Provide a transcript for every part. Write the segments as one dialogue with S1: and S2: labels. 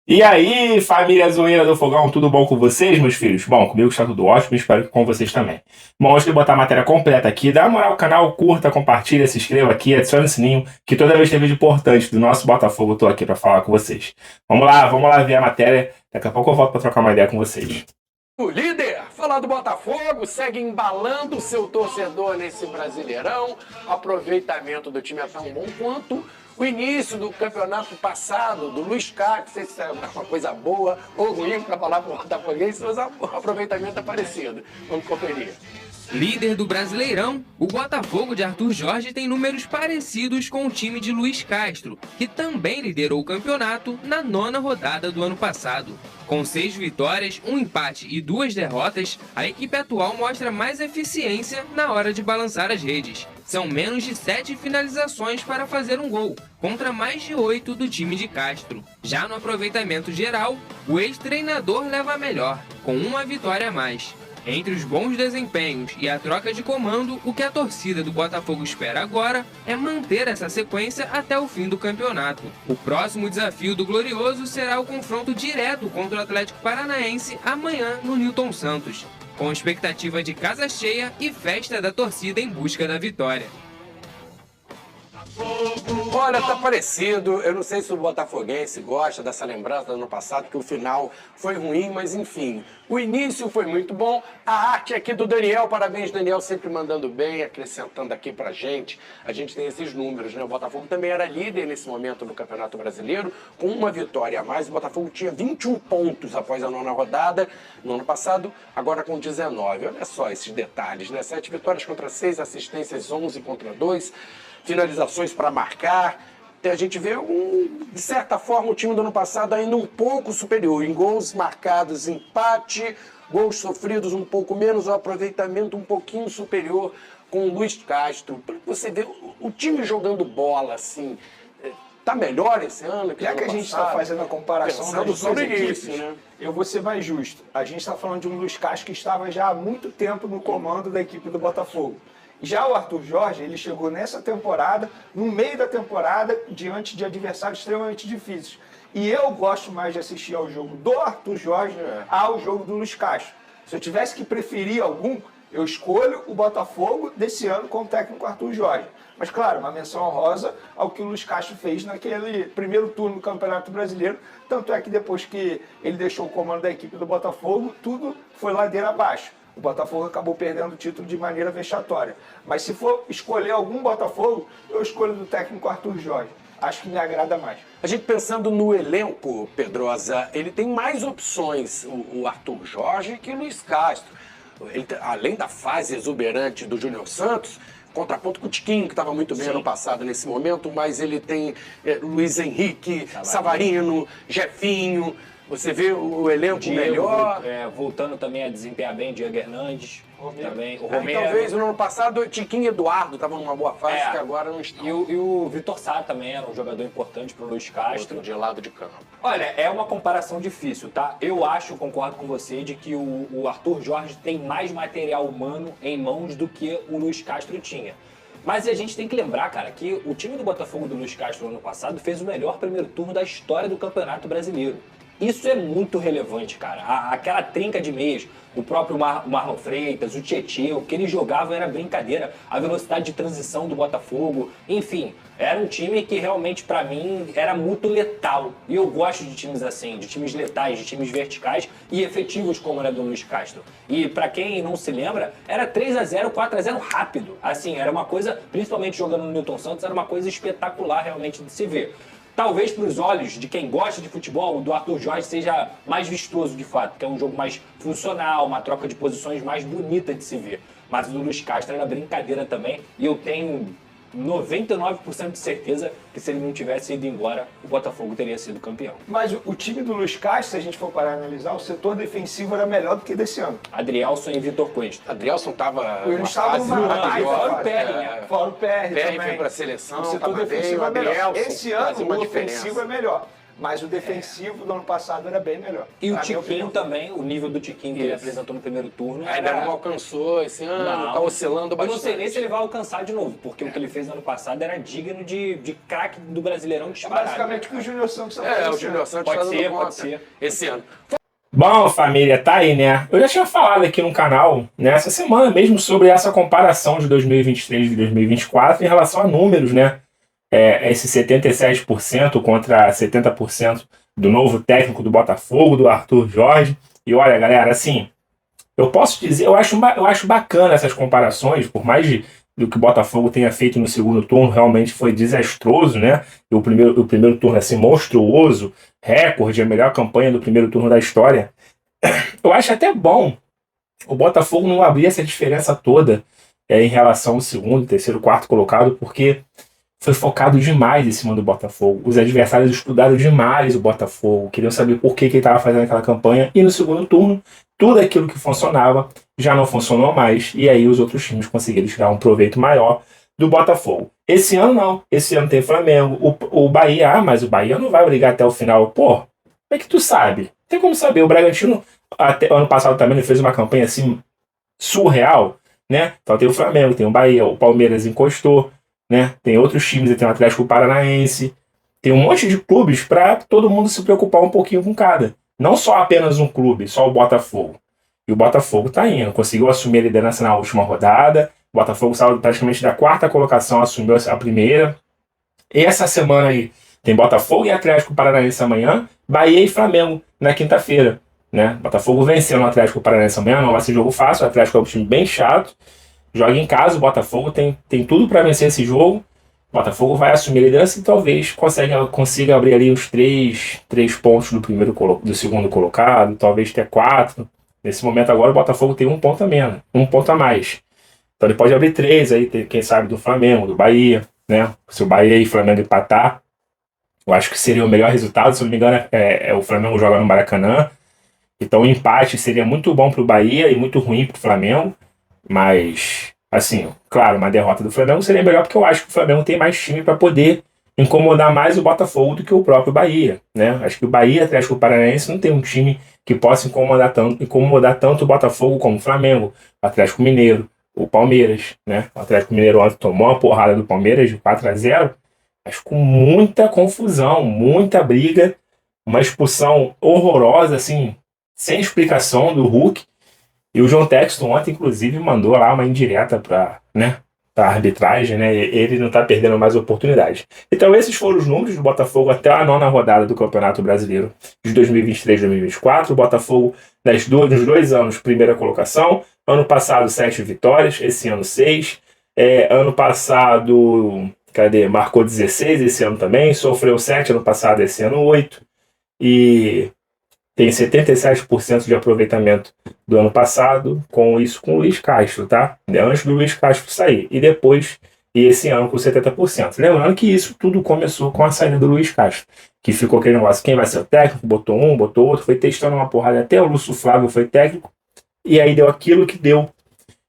S1: E aí, família zoeira do Fogão, tudo bom com vocês, meus filhos? Bom, comigo está tudo ótimo, espero que com vocês também. Bom, antes de botar a matéria completa aqui, dá uma moral ao canal, curta, compartilha, se inscreva aqui, adicione o sininho, que toda vez que tem vídeo importante do nosso Botafogo, eu tô aqui para falar com vocês. Vamos lá ver a matéria, daqui a pouco eu volto para trocar uma ideia com vocês.
S2: O líder, falar do Botafogo, segue embalando o seu torcedor nesse Brasileirão. Aproveitamento do time é tão bom quanto o início do campeonato passado, do Luiz Castro. Não sei se é uma coisa boa ou ruim para falar para o botafoguense, mas o aproveitamento é parecido. Vamos conferir.
S3: Líder do Brasileirão, o Botafogo de Arthur Jorge tem números parecidos com o time de Luiz Castro, que também liderou o campeonato na 9ª rodada do ano passado. Com 6 vitórias, 1 empate e 2 derrotas, a equipe atual mostra mais eficiência na hora de balançar as redes. São menos de 7 finalizações para fazer um gol, contra mais de 8 do time de Castro. Já no aproveitamento geral, o ex-treinador leva a melhor, com 1 vitória a mais. Entre os bons desempenhos e a troca de comando, o que a torcida do Botafogo espera agora é manter essa sequência até o fim do campeonato. O próximo desafio do Glorioso será o confronto direto contra o Atlético Paranaense amanhã no Newton Santos, com expectativa de casa cheia e festa da torcida em busca da vitória.
S2: Olha, tá parecido. Eu não sei se o botafoguense gosta dessa lembrança do ano passado, que o final foi ruim, mas enfim. O início foi muito bom. A arte aqui do Daniel, parabéns, Daniel, sempre mandando bem, acrescentando aqui pra gente. A gente tem esses números, né? O Botafogo também era líder nesse momento no Campeonato Brasileiro, com 1 vitória a mais. O Botafogo tinha 21 pontos após a 9ª rodada no ano passado, agora com 19. Olha só esses detalhes, né? 7 vitórias contra 6, assistências 11 contra 2. Finalizações para marcar. A gente vê, de certa forma, o time do ano passado ainda um pouco superior. Em gols marcados, empate, gols sofridos um pouco menos, o aproveitamento um pouquinho superior com o Luiz Castro. Você vê o time jogando bola, assim, tá melhor esse ano?
S4: Já que a gente está fazendo a comparação das duas equipes,
S2: né?
S4: Eu vou ser mais justo. A gente está falando de um Luiz Castro que estava já há muito tempo no comando da equipe do Botafogo. Já o Arthur Jorge, ele chegou nessa temporada, no meio da temporada, diante de adversários extremamente difíceis. E eu gosto mais de assistir ao jogo do Arthur Jorge ao jogo do Luiz Castro. Se eu tivesse que preferir algum, eu escolho o Botafogo desse ano com o técnico Arthur Jorge. Mas, claro, uma menção honrosa ao que o Luiz Castro fez naquele primeiro turno do Campeonato Brasileiro. Tanto é que depois que ele deixou o comando da equipe do Botafogo, tudo foi ladeira abaixo. O Botafogo acabou perdendo o título de maneira vexatória. Mas se for escolher algum Botafogo, eu escolho do técnico Arthur Jorge. Acho que me agrada mais.
S2: A gente pensando no elenco, Pedrosa, ele tem mais opções, o Arthur Jorge, que o Luiz Castro. Ele, além da fase exuberante do Júnior Santos, contraponto com o Tiquinho, que estava muito bem ano passado nesse momento, mas ele tem Luiz Henrique, Savarino, Jefinho. Você vê o elenco
S5: Diego,
S2: melhor.
S5: Voltando também a desempenhar bem, Diego Hernandes. Também, o
S2: Romero. Talvez no ano passado o Tiquinho e Eduardo estavam numa boa fase, que agora não estão.
S5: E o Vitor Sá também era um jogador importante para o Luiz Castro.
S2: Outro de lado de campo.
S5: Olha, é uma comparação difícil, tá? Eu concordo com você, de que o Arthur Jorge tem mais material humano em mãos do que o Luiz Castro tinha. Mas a gente tem que lembrar, cara, que o time do Botafogo do Luiz Castro no ano passado fez o melhor primeiro turno da história do Campeonato Brasileiro. Isso é muito relevante, cara. Aquela trinca de meias, o próprio Marlon Freitas, o Tietê, o que eles jogavam era brincadeira. A velocidade de transição do Botafogo, enfim, era um time que realmente, pra mim, era muito letal. E eu gosto de times assim, de times letais, de times verticais e efetivos como era do Luiz Castro. E pra quem não se lembra, era 3-0, 4-0 rápido. Assim, era uma coisa, principalmente jogando no Newton Santos, era uma coisa espetacular realmente de se ver. Talvez para os olhos de quem gosta de futebol, o do Arthur Jorge seja mais vistoso de fato, que é um jogo mais funcional, uma troca de posições mais bonita de se ver. Mas o do Luiz Castro era brincadeira também, e eu tenho 99% de certeza que se ele não tivesse ido embora, o Botafogo teria sido campeão.
S4: Mas o time do Luiz Castro, se a gente for parar a analisar, o setor defensivo era melhor do que desse ano.
S5: Adrielson e Vitor Cuesta.
S2: Adrielson estava
S4: Eles estavam
S5: fora o PR,
S4: Fora o PR
S2: PR
S4: também.
S2: foi para a seleção,
S4: O setor defensivo é melhor. Esse ano o ofensivo é melhor. mas o defensivo do ano passado era bem melhor.
S5: E o
S4: Na minha
S5: Tiquinho
S4: opinião.
S5: também, o nível do Tiquinho que ele
S2: Isso.
S5: apresentou no primeiro turno.
S2: Ainda não alcançou esse ano, tá oscilando
S5: Eu
S2: bastante.
S5: não sei nem se ele vai alcançar de novo, porque o que ele fez no ano passado era digno de craque do Brasileirão
S4: É
S5: disparado.
S4: basicamente o que o Júnior Santos está
S2: É, o Júnior Santos
S5: Pode
S2: tá dando
S5: ser,
S2: conta
S5: pode ser.
S2: esse ano.
S1: Bom, família, tá aí, né? Eu já tinha falado aqui no canal, nessa semana mesmo, sobre essa comparação de 2023 e 2024 em relação a números, né? Esse 77% contra 70% do novo técnico do Botafogo, do Arthur Jorge. E olha, galera, assim, eu posso dizer, eu acho bacana essas comparações, por mais do que o Botafogo tenha feito no segundo turno, realmente foi desastroso, né? E o primeiro turno, assim, monstruoso, recorde, a melhor campanha do primeiro turno da história. Eu acho até bom o Botafogo não abrir essa diferença toda em relação ao segundo, terceiro, quarto colocado, porque foi focado demais em cima do Botafogo. Os adversários estudaram demais o Botafogo, queriam saber por que ele estava fazendo aquela campanha, e no segundo turno, tudo aquilo que funcionava já não funcionou mais, e aí os outros times conseguiram tirar um proveito maior do Botafogo. Esse ano não, esse ano tem Flamengo, o Bahia, mas o Bahia não vai brigar até o final. Pô, como é que tu sabe? Tem como saber, o Bragantino, até ano passado também, ele fez uma campanha assim, surreal, né? Então tem o Flamengo, tem o Bahia, o Palmeiras encostou, né? Tem outros times, tem o Atlético Paranaense, tem um monte de clubes para todo mundo se preocupar um pouquinho com cada. Não só apenas um clube, só o Botafogo. E o Botafogo tá indo, conseguiu assumir a liderança na última rodada. O Botafogo saiu praticamente da quarta colocação, assumiu a primeira. E essa semana aí tem Botafogo e Atlético Paranaense amanhã, Bahia e Flamengo na quinta-feira, né? Botafogo venceu no Atlético Paranaense amanhã, não vai ser jogo fácil, o Atlético é um time bem chato. Joga em casa, o Botafogo tem tudo para vencer esse jogo. O Botafogo vai assumir a liderança e talvez consiga abrir ali os três pontos do segundo colocado, talvez até 4. Nesse momento agora o Botafogo tem um ponto a menos, um ponto a mais. Então ele pode abrir 3, aí quem sabe do Flamengo, do Bahia, né? Se o Bahia e o Flamengo empatar, eu acho que seria o melhor resultado. Se eu não me engano, o Flamengo joga no Maracanã. Então o empate seria muito bom para o Bahia e muito ruim para o Flamengo. Mas, assim, claro, uma derrota do Flamengo seria melhor porque eu acho que o Flamengo tem mais time para poder incomodar mais o Botafogo do que o próprio Bahia, né? Acho que o Bahia, Atlético Paranaense, não tem um time que possa incomodar tanto o Botafogo como o Flamengo, o Atlético Mineiro, o Palmeiras, né? O Atlético Mineiro ontem tomou uma porrada do Palmeiras de 4-0, mas com muita confusão, muita briga, uma expulsão horrorosa, assim, sem explicação do Hulk. E o John Texton ontem, inclusive, mandou lá uma indireta para a arbitragem, né? Ele não está perdendo mais oportunidade. Então esses foram os números do Botafogo até a 9ª rodada do Campeonato Brasileiro de 2023 e 2024. O Botafogo, nos 2 anos, primeira colocação. Ano passado, 7 vitórias. Esse ano, 6. Ano passado, marcou 16, esse ano também. Sofreu 7 ano passado, esse ano 8. E tem 77% de aproveitamento do ano passado, com o Luiz Castro, tá? Antes do Luiz Castro sair. E depois, esse ano com 70%. Lembrando que isso tudo começou com a saída do Luiz Castro, que ficou aquele negócio, quem vai ser o técnico? Botou um, botou outro, foi testando uma porrada, até o Lúcio Flávio foi técnico, e aí deu aquilo que deu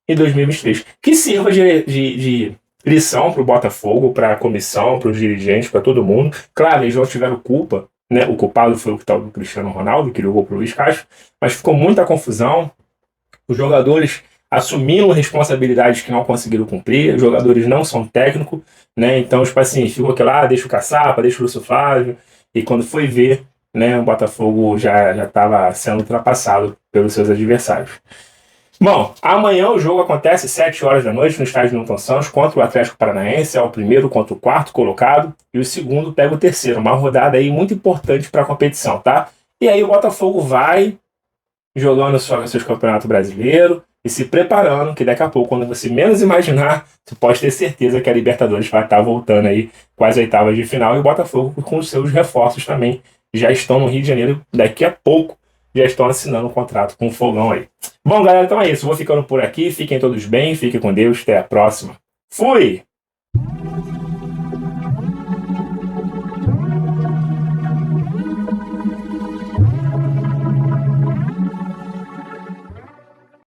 S1: em 2023. Que sirva de lição para o Botafogo, para a comissão, para os dirigentes, para todo mundo. Claro, eles não tiveram culpa, né? O culpado foi o tal do Cristiano Ronaldo, que ligou para o Luiz Castro, mas ficou muita confusão. Os jogadores assumiram responsabilidades que não conseguiram cumprir, os jogadores não são técnicos, né? Então, tipo assim, ficou aquilo deixa o Caçapa, deixa o Lúcio Flávio, e quando foi ver, né, o Botafogo já estava sendo ultrapassado pelos seus adversários. Bom, amanhã o jogo acontece às 7 horas da noite no estádio Newton Santos contra o Atlético Paranaense, é o primeiro contra o quarto colocado e o segundo pega o terceiro, uma rodada aí muito importante para a competição, tá? E aí o Botafogo vai jogando seus campeonatos brasileiros e se preparando, que daqui a pouco, quando você menos imaginar, você pode ter certeza que a Libertadores vai estar voltando aí com as oitavas de final e o Botafogo com os seus reforços também já estão no Rio de Janeiro, daqui a pouco já estão assinando um contrato com o Fogão aí. Bom, galera, então é isso. Vou ficando por aqui. Fiquem todos bem, fiquem com Deus. Até a próxima. Fui!